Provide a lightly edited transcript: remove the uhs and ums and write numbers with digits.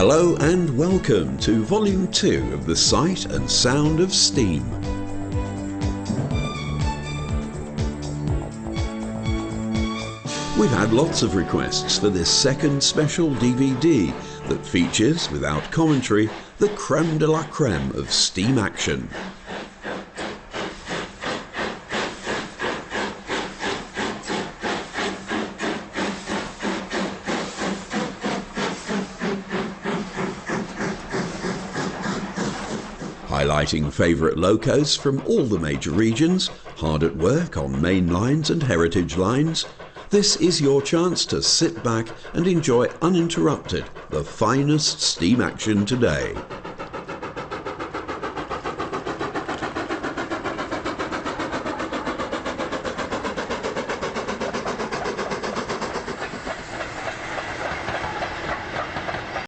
Hello and welcome to Volume 2 of The Sight and Sound of Steam. We've had lots of requests for this second special DVD that features, without commentary, the crème de la crème of steam action. Highlighting favourite locos from all the major regions, hard at work on main lines and heritage lines, this is your chance to sit back and enjoy uninterrupted the finest steam action today.